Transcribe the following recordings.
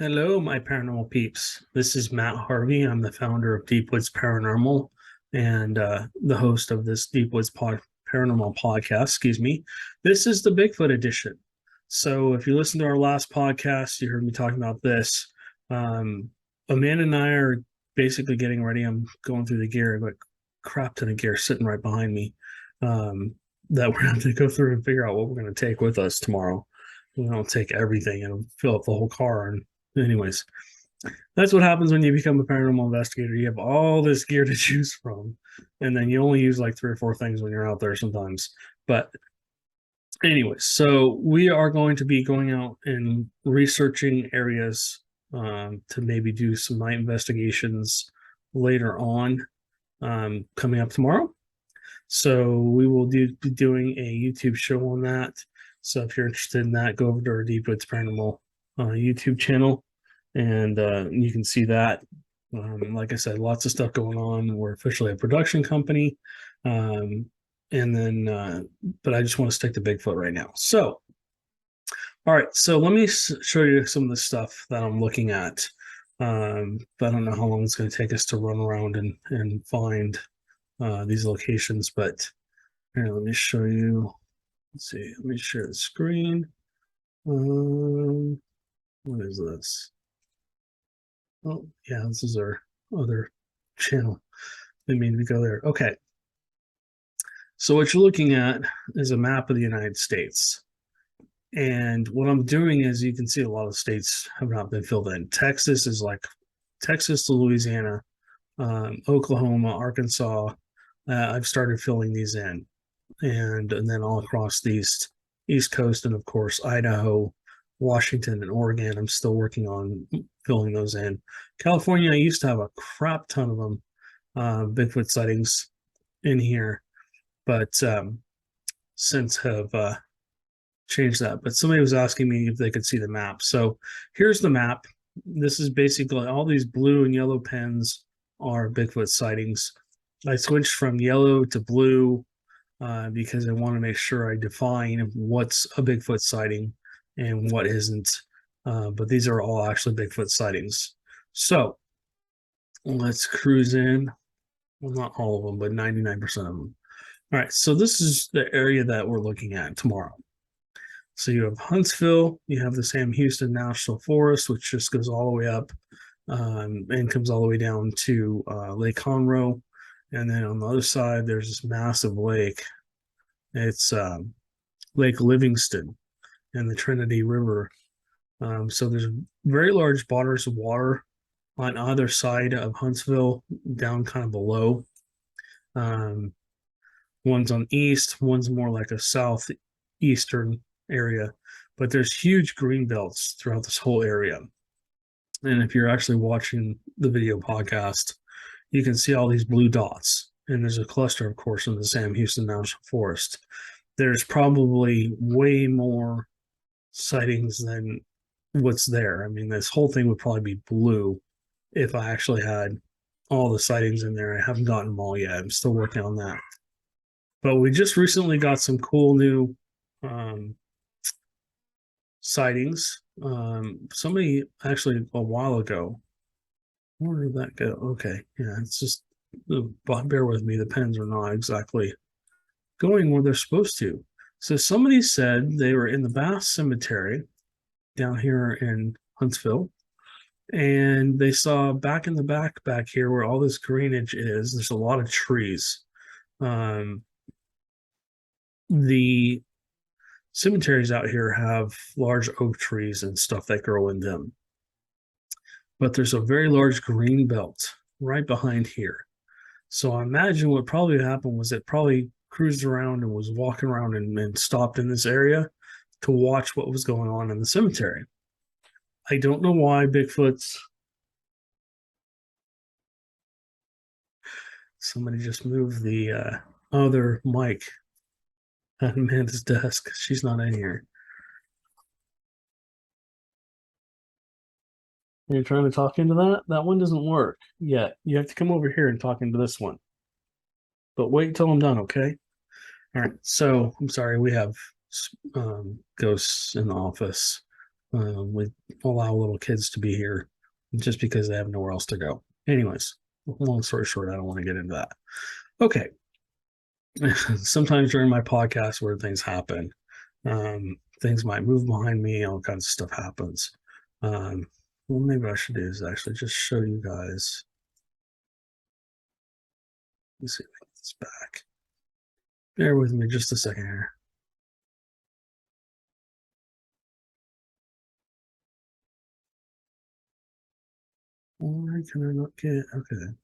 Hello, my paranormal peeps. This is Matt Harvey. I'm the founder of Deep Woods Paranormal and the host of this Paranormal podcast. Excuse me. This is the Bigfoot edition. So, if you listen to our last podcast, you heard me talking about this. Amanda and I are basically getting ready. I'm going through the gear. I've got a crap ton of gear sitting right behind me that we're going to go through and figure out what we're going to take with us tomorrow. We don't take everything and fill up the whole car. And anyways, that's what happens when you become a paranormal investigator. You have all this gear to choose from, and then you only use like 3 or 4 things when you're out there sometimes. But anyways, so we are going to be going out and researching areas to maybe do some night investigations later on, coming up tomorrow. So we will be doing a YouTube show on that. So if you're interested in that, go over to our Deep Woods Paranormal YouTube channel, and you can see that. Like I said, lots of stuff going on. We're officially a production company, and then, but I just want to stick to Bigfoot right now. So, all right. So let me show you some of the stuff that I'm looking at. I don't know how long it's going to take us to run around and find these locations, but here, let me show you. Let's see. Let me share the screen. What is this? Oh, yeah, this is our other channel. Didn't mean to go there. Okay. So what you're looking at is a map of the United States. And what I'm doing is, you can see a lot of states have not been filled in. Texas is like Texas to Louisiana, Oklahoma, Arkansas. I've started filling these in. And then all across the East Coast, and of course, Idaho, Washington, and Oregon. I'm still working on filling those in. California, I used to have a crap ton of them, Bigfoot sightings in here, but since have changed that. But somebody was asking me if they could see the map. So here's the map. This is basically all these blue and yellow pens are Bigfoot sightings. I switched from yellow to blue because I want to make sure I define what's a Bigfoot sighting and what isn't. But these are all actually Bigfoot sightings. So let's cruise in. Well, not all of them, but 99% of them. All right, so this is the area that we're looking at tomorrow. So you have Huntsville, you have the Sam Houston National Forest, which just goes all the way up and comes all the way down to Lake Conroe. And then on the other side, there's this massive lake. It's Lake Livingston and the Trinity River. So there's very large bodies of water on either side of Huntsville, down kind of below. One's on east, one's more like a southeastern area. But there's huge green belts throughout this whole area. And if you're actually watching the video podcast, you can see all these blue dots. And there's a cluster, of course, in the Sam Houston National Forest. There's probably way more sightings than what's there. I mean, this whole thing would probably be blue if I actually had all the sightings in there. I haven't gotten them all yet. I'm still working on that. But we just recently got some cool new sightings. Somebody actually a while ago. Where did that go? Okay, yeah, it's just, bear with me. The pens are not exactly going where they're supposed to. So somebody said they were in the Bath Cemetery down here in Huntsville, and they saw back in the back here where all this greenage is, there's a lot of trees. The cemeteries out here have large oak trees and stuff that grow in them. But there's a very large green belt right behind here. So I imagine what probably happened was it probably cruised around and was walking around and stopped in this area to watch what was going on in the cemetery. I don't know why Bigfoot's... Somebody just moved the other mic at Amanda's desk. She's not in here. You're trying to talk into that? That one doesn't work yet. You have to come over here and talk into this one. But wait until I'm done, okay? All right. So I'm sorry, we have ghosts in the office. We allow little kids to be here just because they have nowhere else to go. Anyways, long story short, I don't want to get into that. Okay. Sometimes during my podcast where things happen, things might move behind me, all kinds of stuff happens. What maybe I should do is actually just show you guys. Let's see if I get this back. Bear with me just a second here. Why can I not get? Okay.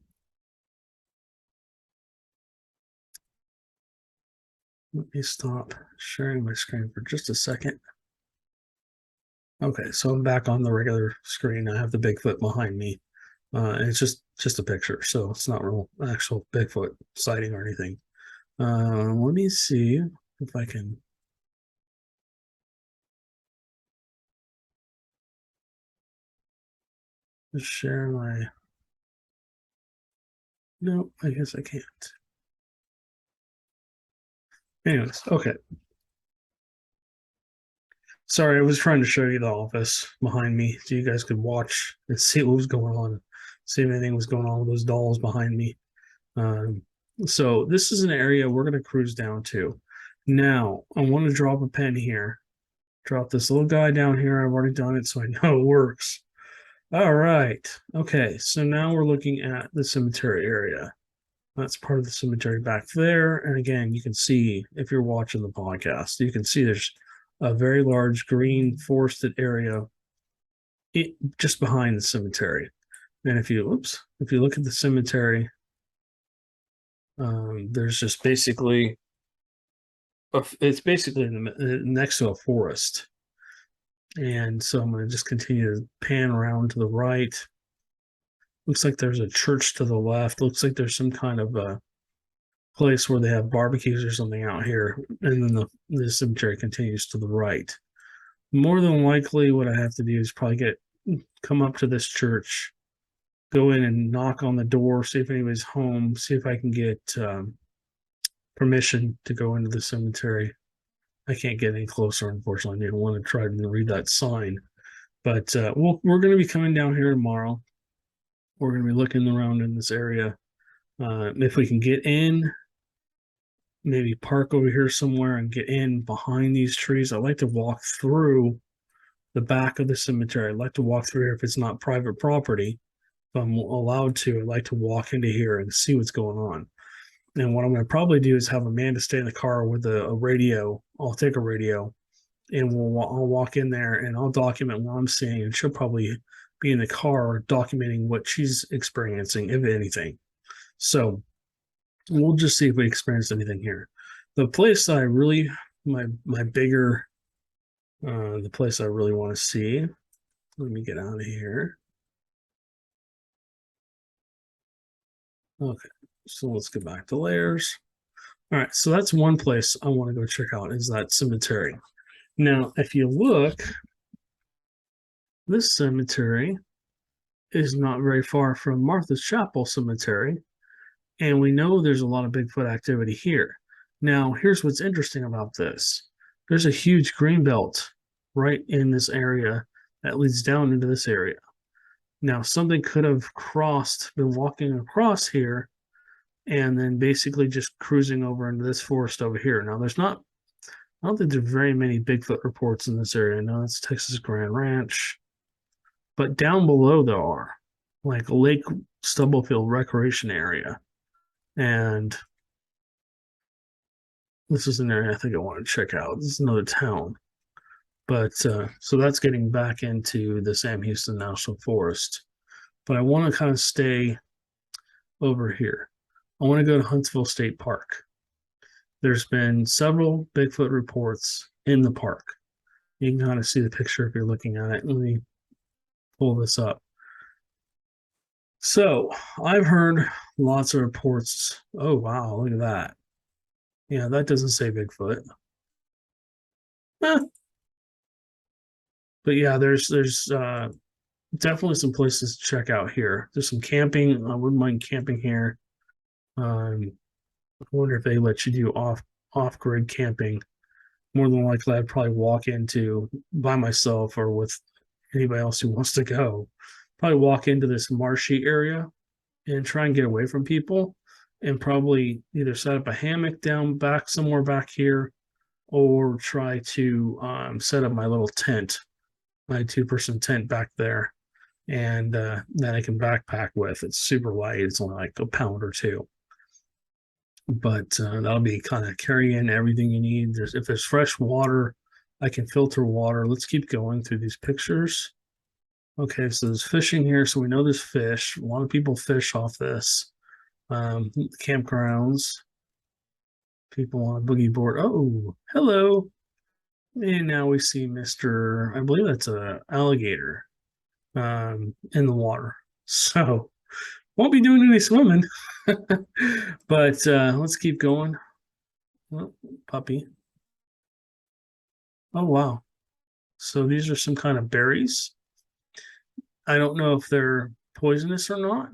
Let me stop sharing my screen for just a second. Okay, so I'm back on the regular screen. I have the Bigfoot behind me. And it's just a picture, so it's not real actual Bigfoot sighting or anything. Let me see if I can just share my. No, I guess I can't. Anyways, okay. Sorry, I was trying to show you the office behind me so you guys could watch and see what was going on, see if anything was going on with those dolls behind me. So this is an area we're going to cruise down to. Now, I want to drop a pen here. Drop this little guy down here. I've already done it, so I know it works. All right. Okay, so now we're looking at the cemetery area. That's part of the cemetery back there. And again, you can see, if you're watching the podcast, you can see there's a very large green forested area just behind the cemetery. And if you look at the cemetery, there's just basically, it's basically next to a forest. And so I'm going to just continue to pan around to the right. Looks like there's a church to the left. Looks like there's some kind of a place where they have barbecues or something out here. And then the cemetery continues to the right. More than likely, what I have to do is probably come up to this church, go in and knock on the door, see if anybody's home, see if I can get permission to go into the cemetery. I can't get any closer, unfortunately. I didn't want to try to read that sign. But we're going to be coming down here tomorrow. We're going to be looking around in this area. If we can get in, maybe park over here somewhere and get in behind these trees. I like to walk through the back of the cemetery. I'd like to walk through here if it's not private property. If I'm allowed to, I'd like to walk into here and see what's going on. And what I'm going to probably do is have Amanda stay in the car with a radio. I'll take a radio and I'll walk in there and I'll document what I'm seeing. And she'll probably be in the car documenting what she's experiencing, if anything. So we'll just see if we experience anything here. The place that I really, the place I really want to see. Let me get out of here. Okay, so let's get back to layers. All right, so that's one place I want to go check out, is that cemetery. Now, if you look, this cemetery is not very far from Martha's Chapel Cemetery, and we know there's a lot of Bigfoot activity here. Now, here's what's interesting about this. There's a huge green belt right in this area that leads down into this area. Now, something could have been walking across here, and then basically just cruising over into this forest over here. Now, I don't think there's very many Bigfoot reports in this area. No, it's Texas Grand Ranch. But down below there are, like Lake Stubblefield Recreation Area. And this is an area I think I want to check out. This is another town. But so that's getting back into the Sam Houston National Forest. But I want to kind of stay over here. I want to go to Huntsville State Park. There's been several Bigfoot reports in the park. You can kind of see the picture if you're looking at it. Let me pull this up. So I've heard lots of reports. Oh, wow, look at that. Yeah, that doesn't say Bigfoot. But yeah, there's definitely some places to check out here. There's some camping. I wouldn't mind camping here. I wonder if they let you do off-grid camping. more than likely I'd probably walk into by myself or with anybody else who wants to go. Probably walk into this marshy area and try and get away from people, and probably either set up a hammock down back somewhere back here, or try to set up my little tent, my 2-person tent back there, and that I can backpack with. It's super light. It's only like a pound or two. But that'll be kind of carry in everything you need. If there's fresh water, I can filter water. Let's keep going through these pictures. Okay, so there's fishing here, so we know there's fish. A lot of people fish off this. Campgrounds. People on a boogie board. Oh, hello. And now we see Mr. I believe that's a alligator in the water. So won't be doing any swimming. But let's keep going. Oh, puppy. Oh, wow. So these are some kind of berries. I don't know if they're poisonous or not,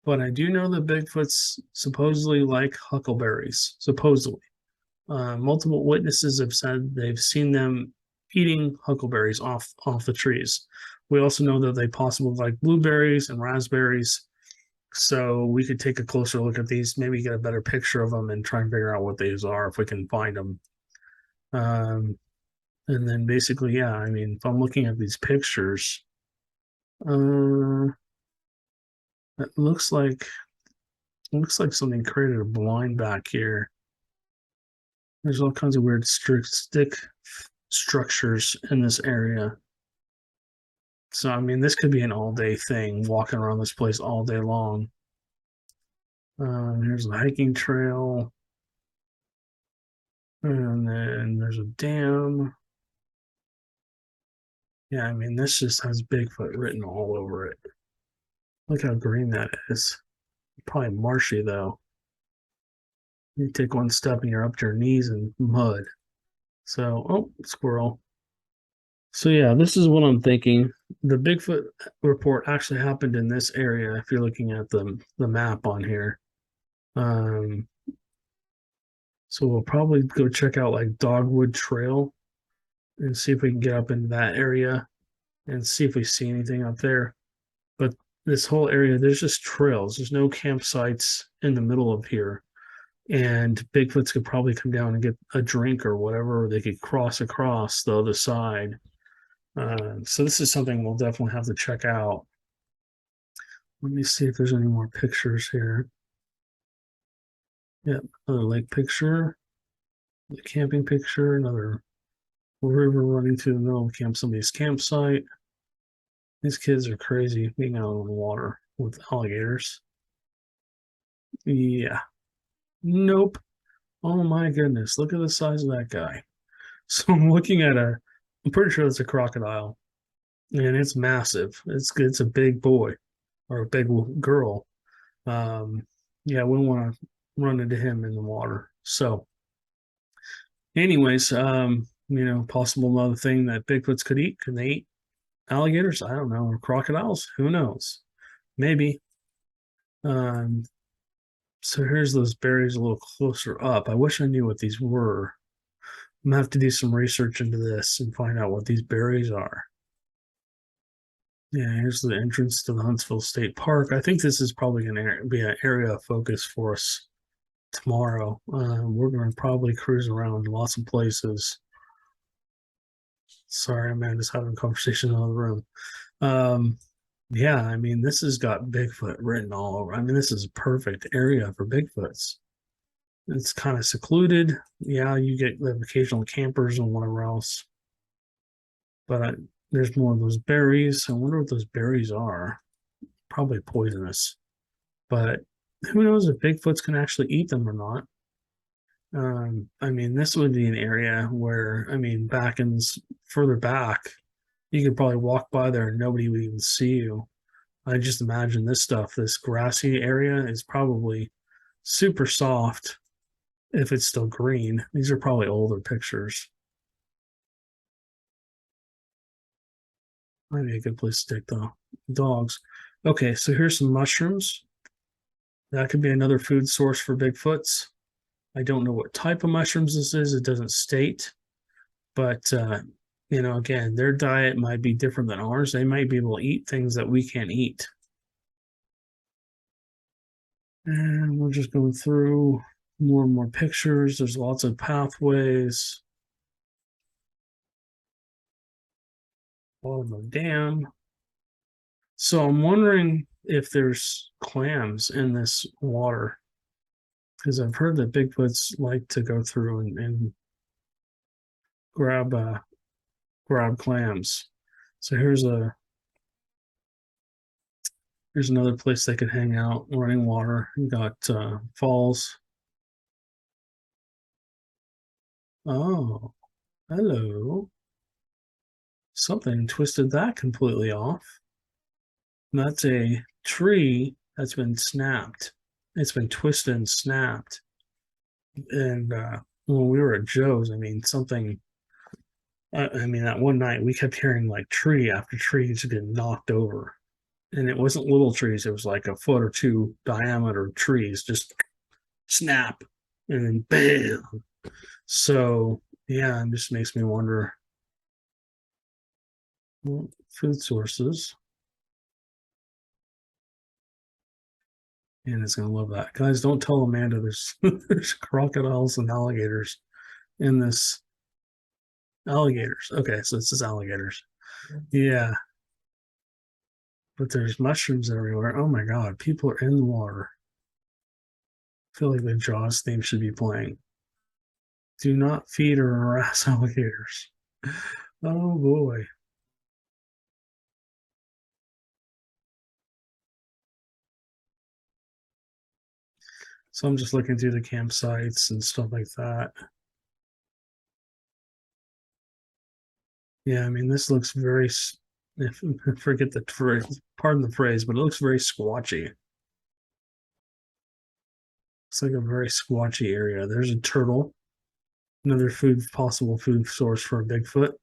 but I do know that Bigfoots supposedly like huckleberries. Supposedly. Multiple witnesses have said they've seen them eating huckleberries off the trees. We also know that they possibly like blueberries and raspberries. So we could take a closer look at these, maybe get a better picture of them and try and figure out what these are if we can find them. And then basically, yeah, I mean, if I'm looking at these pictures, it looks like something created a blind back here. There's all kinds of weird stick structures in this area. So, I mean, this could be an all-day thing, walking around this place all day long. Here's a hiking trail. And then there's a dam. Yeah, I mean, this just has Bigfoot written all over it. Look how green that is. Probably marshy, though. You take one step and you're up to your knees in mud. So, oh, squirrel. So yeah, this is what I'm thinking. The Bigfoot report actually happened in this area. If you're looking at the map on here, so we'll probably go check out like Dogwood Trail and see if we can get up into that area and see if we see anything up there. But this whole area, there's just trails. There's no campsites in the middle of here. And Bigfoots could probably come down and get a drink or whatever, or they could cross across the other side. So this is something we'll definitely have to check out. Let me see if there's any more pictures here. Yep, another lake picture, the camping picture, another river running through the middle of somebody's campsite. These kids are crazy being out on the water with alligators. Yeah. Nope. Oh my goodness. Look at the size of that guy. So I'm looking at I'm pretty sure it's a crocodile. And it's massive. It's a big boy or a big girl. Yeah, we want to run into him in the water. So anyways, possible another thing that Bigfoots could eat. Can they eat alligators? I don't know. Or crocodiles? Who knows? Maybe. So here's those berries a little closer up. I wish I knew what these were. I'm gonna have to do some research into this and find out what these berries are. Yeah, here's the entrance to the Huntsville State Park. I think this is probably going to be an area of focus for us tomorrow. We're going to probably cruise around lots of places. Sorry, man, just having a conversation in another room. Yeah, I mean, this has got Bigfoot written all over. I mean, this is a perfect area for Bigfoots. It's kind of secluded. Yeah, you get the occasional campers and whatever else. But there's more of those berries. I wonder what those berries are. Probably poisonous. But who knows if Bigfoots can actually eat them or not. I mean, this would be an area where, further back, you could probably walk by there and nobody would even see you. I just imagine this grassy area is probably super soft if it's still green. These are probably older pictures. Might be a good place to take the dogs. Okay, so here's some mushrooms. That could be another food source for Bigfoots. I don't know what type of mushrooms this is. It doesn't state. But again, their diet might be different than ours. They might be able to eat things that we can't eat. And we're just going through more and more pictures. There's lots of pathways. Bottom of a dam. So I'm wondering if there's clams in this water, because I've heard that Bigfoots like to go through and grab clams. So here's another place they could hang out, running water. You got falls. Oh, hello. Something twisted that completely off. That's a tree that's been snapped. It's been twisted and snapped. And when we were at Joe's, I mean, that one night we kept hearing like tree after tree just getting knocked over. And it wasn't little trees, it was like a foot or two diameter trees, just snap and then bam. So, yeah, it just makes me wonder. Well, food sources. And it's going to love that. Guys, don't tell Amanda there's crocodiles and alligators in this. Alligators. Okay, so this is alligators. Yeah. But there's mushrooms everywhere. Oh my God, people are in the water. I feel like the Jaws theme should be playing. Do not feed or harass alligators. Oh boy. So I'm just looking through the campsites and stuff like that. Yeah, I mean, this looks very, forget the phrase, pardon the phrase, but it looks very squatchy. It's like a very squatchy area. There's a turtle, another possible food source for a Bigfoot.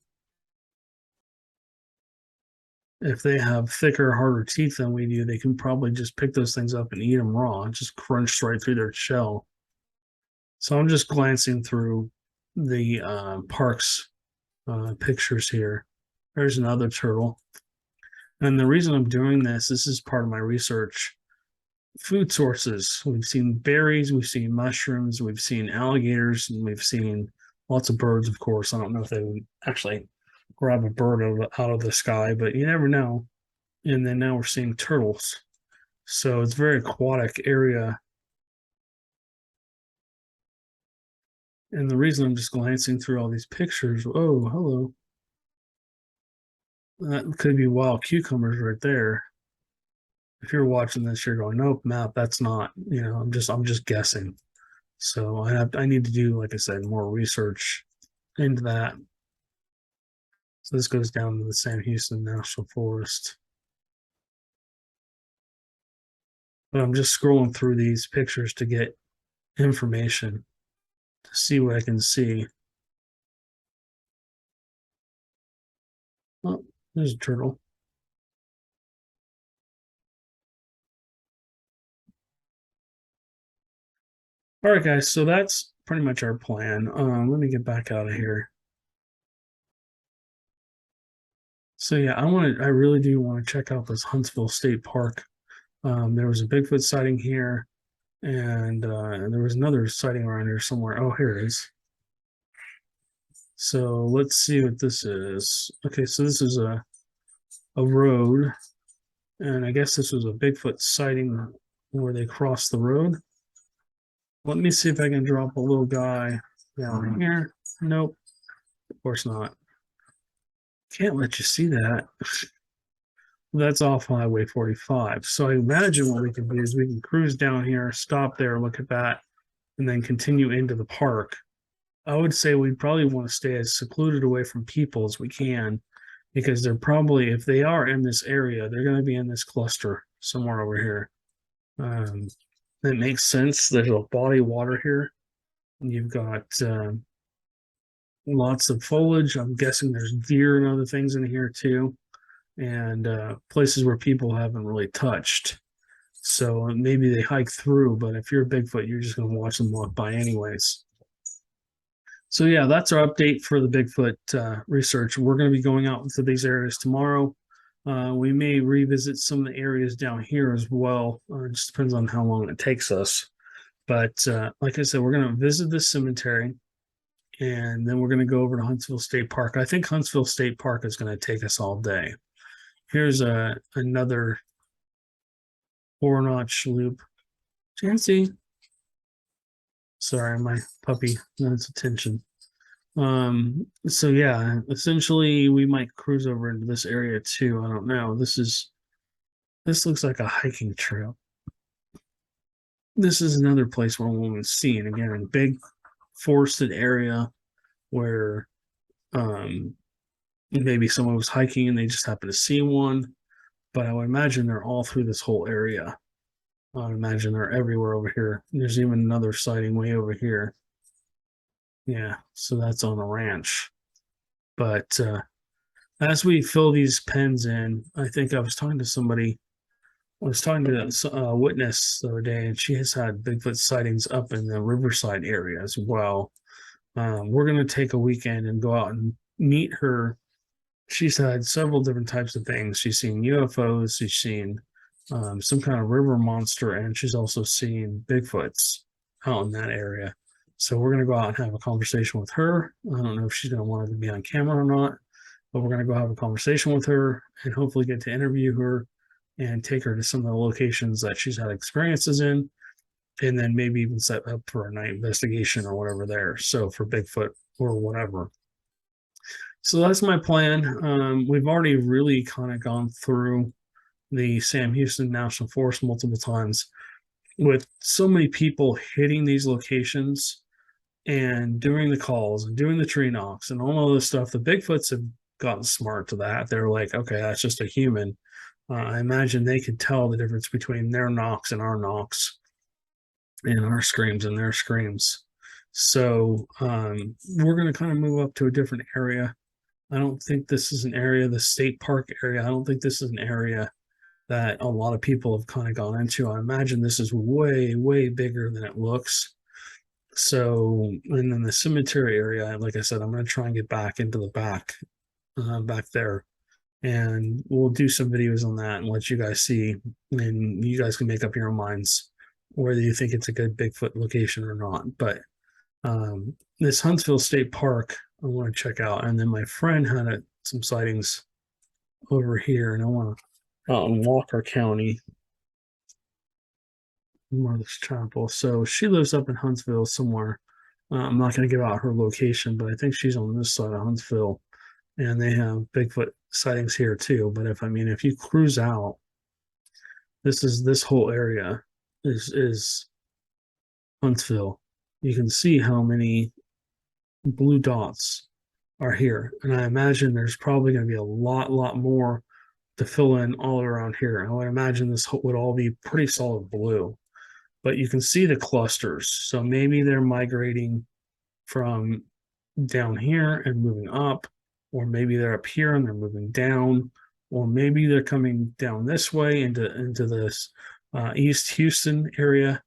If they have thicker, harder teeth than we do, they can probably just pick those things up and eat them raw, just crunch right through their shell. So I'm just glancing through the parks pictures here. There's another turtle. And the reason I'm doing this is part of my research. Food sources. We've seen berries, we've seen mushrooms, we've seen alligators, and we've seen lots of birds, of course. I don't know if they would actually grab a bird out of the sky, but you never know. And then now we're seeing turtles. So it's a very aquatic area. And the reason I'm just glancing through all these pictures, oh, hello. That could be wild cucumbers right there. If you're watching this, you're going, nope, map, that's not, I'm just guessing. So I need to do, like I said, more research into that. So this goes down to the San Houston National Forest. But I'm just scrolling through these pictures to get information to see what I can see. Oh, there's a turtle. All right, guys. So that's pretty much our plan. Let me get back out of here. So yeah, I really do want to check out this Huntsville State Park. There was a Bigfoot sighting here, and there was another sighting around here somewhere. Oh, here it is. So let's see what this is. Okay, so this is a road, and I guess this was a Bigfoot sighting where they crossed the road. Let me see if I can drop a little guy down here. Nope, of course not. Can't let you see that. That's off Highway 45. So I imagine what we can do is we can cruise down here, stop there, look at that, and then continue into the park. I would say we'd probably want to stay as secluded away from people as we can, because they're probably, if they are in this area, they're going to be in this cluster somewhere over here. That makes sense. There's a body of water here. You've got lots of foliage. I'm guessing there's deer and other things in here too, and places where people haven't really touched. So maybe they hike through, but if you're a Bigfoot, you're just going to watch them walk by anyways. So yeah, that's our update for the Bigfoot research. We're going to be going out into these areas tomorrow. We may revisit some of the areas down here as well. It just depends on how long it takes us. But like I said, we're going to visit the cemetery, and then we're going to go over to Huntsville State Park. I think Huntsville State Park is going to take us all day. Here's another 4-notch loop. Chancy. Sorry, my puppy wants attention. So yeah, essentially we might cruise over into this area too. I don't know. This looks like a hiking trail. This is another place where we've seen, again, a big forested area where maybe someone was hiking and they just happened to see one. But I would imagine they're all through this whole area. I would imagine they're everywhere over here. There's even another sighting way over here. Yeah, so that's on a ranch. But as we fill these pens in, I think I was talking to somebody. I was talking to a witness the other day, and she has had Bigfoot sightings up in the Riverside area as well. We're going to take a weekend and go out and meet her. She's had several different types of things. She's seen UFOs, she's seen some kind of river monster, and she's also seen Bigfoots out in that area. So we're going to go out and have a conversation with her. I don't know if she's going to want to be on camera or not, but we're going to go have a conversation with her and hopefully get to interview her and take her to some of the locations that she's had experiences in, and then maybe even set up for a night investigation or whatever there. So for Bigfoot or whatever. So that's my plan. We've already really kind of gone through the Sam Houston National Forest multiple times with so many people hitting these locations and doing the calls and doing the tree knocks and all of this stuff. The Bigfoots have gotten smart to that. They're like, okay, that's just a human. I imagine they could tell the difference between their knocks and our knocks, and our screams and their screams. So we're going to kind of move up to a different area. I don't think this is an area, the state park area. I don't think this is an area that a lot of people have kind of gone into. I imagine this is way, way bigger than it looks. So, and then the cemetery area, like I said, I'm going to try and get back into the back there, and we'll do some videos on that and let you guys see, and you guys can make up your own minds whether you think it's a good Bigfoot location or not. But this Huntsville State Park, I want to check out. And then my friend had some sightings over here, and I want to out in Walker County, Mother's Chapel. So she lives up in Huntsville somewhere. I'm not going to give out her location, but I think she's on this side of Huntsville, and they have Bigfoot sightings here too. But if you cruise out, this whole area is Huntsville. You can see how many blue dots are here, and I imagine there's probably going to be a lot more to fill in all around here. I would imagine this would all be pretty solid blue, but you can see the clusters. So maybe they're migrating from down here and moving up, or maybe they're up here and they're moving down, or maybe they're coming down this way into this East Houston area,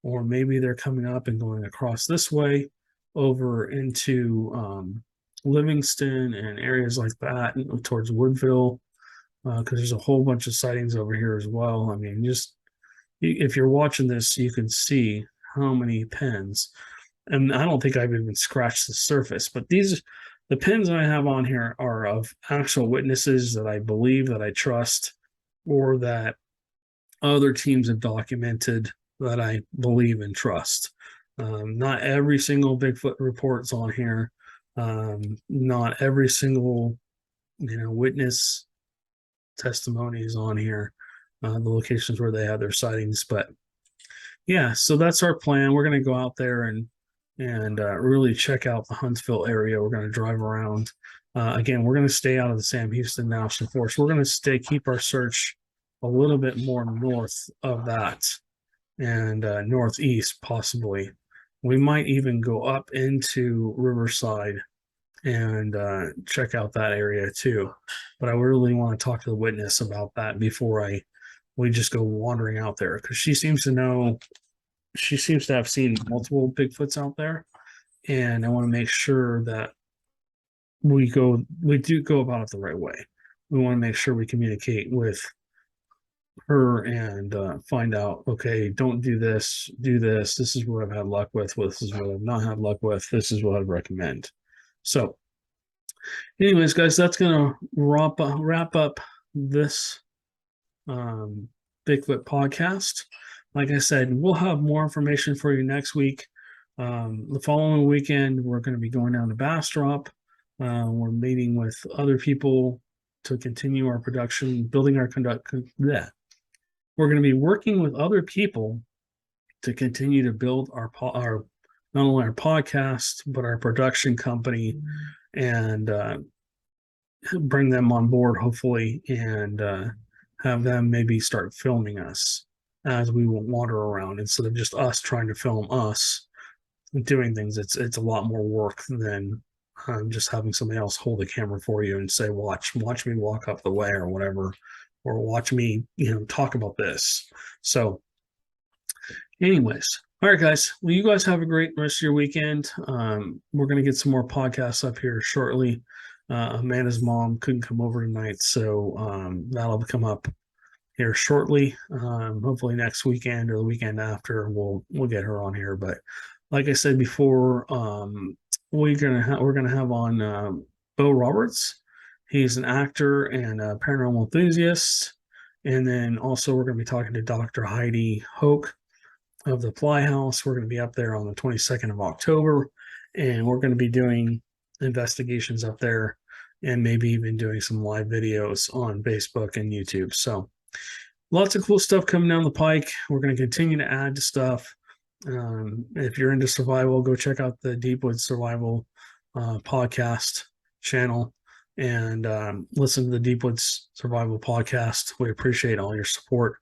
or maybe they're coming up and going across this way over into Livingston and areas like that, towards Woodville, because there's a whole bunch of sightings over here as well. I mean, just if you're watching this, you can see how many pens. And I don't think I've even scratched the surface, but the pens I have on here are of actual witnesses that I believe, that I trust, or that other teams have documented that I believe and trust. Not every single Bigfoot report's on here. Not every single witness testimony is on here. The locations where they had their sightings, but yeah, so that's our plan. We're going to go out there and really check out the Huntsville area. We're going to drive around. Again, we're going to stay out of the Sam Houston National Forest. We're going to keep our search a little bit more north of that, and northeast possibly. We might even go up into Riverside and check out that area too. But I really want to talk to the witness about that before we just go wandering out there, because she seems to have seen multiple Bigfoots out there, and I want to make sure that we do go about it the right way. We want to make sure we communicate with her and find out, okay, don't do this, do this. This is what I've had luck with. This is what I've not had luck with. This is what I'd recommend. So, anyways, guys, that's gonna wrap up this Bigfoot podcast. Like I said, we'll have more information for you next week. The following weekend, we're going to be going down to Bastrop. We're meeting with other people to continue our production, building our We're going to be working with other people to continue to build our not only our podcast but our production company, and bring them on board hopefully, and have them maybe start filming us as we wander around instead of just us trying to film us doing things. It's a lot more work than just having somebody else hold the camera for you and say, watch me walk up the way or whatever, or watch me, talk about this. So anyways, all right, guys. Well, you guys have a great rest of your weekend. We're going to get some more podcasts up here shortly. Amanda's mom couldn't come over tonight, so that'll come up here shortly. Hopefully next weekend or the weekend after, we'll get her on here. But like I said before, we're gonna have on Bo Roberts. He's an actor and a paranormal enthusiast, and then also we're gonna be talking to Dr. Heidi Hoke of the Fly House. We're gonna be up there on the 22nd of October, and we're gonna be doing investigations up there, and maybe even doing some live videos on Facebook and YouTube. So lots of cool stuff coming down the pike. We're going to continue to add to stuff. If you're into survival, go check out the Deepwood Survival podcast channel and listen to the Deepwoods Survival podcast. We appreciate all your support.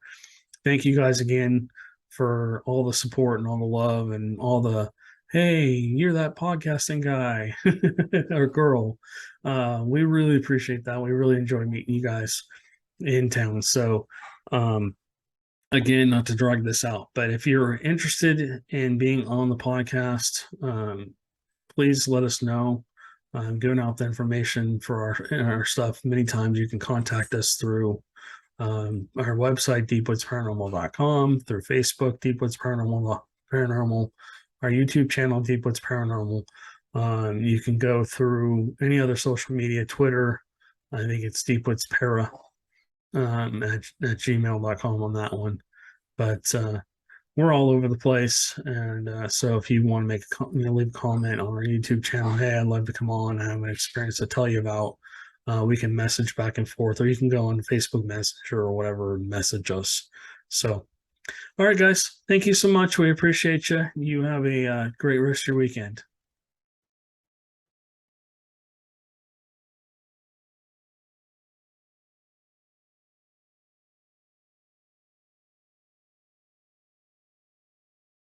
Thank you guys again for all the support and all the love and all the, hey, you're that podcasting guy or girl. We really appreciate that. We really enjoy meeting you guys in town. So again, not to drag this out, but if you're interested in being on the podcast, please let us know. I'm giving out the information for our stuff. Many times you can contact us through our website, deepwoodsparanormal.com, through Facebook, Deepwoods Paranormal, our YouTube channel, Deepwoods Paranormal. You can go through any other social media, Twitter. I think it's Deepwoods Para at gmail.com on that one. But we're all over the place. And so if you want to make leave a comment on our YouTube channel, hey, I'd love to come on, I have an experience to tell you about, we can message back and forth, or you can go on Facebook Messenger or whatever and message us. So, all right, guys, thank you so much. We appreciate you. You have a great rest of your weekend.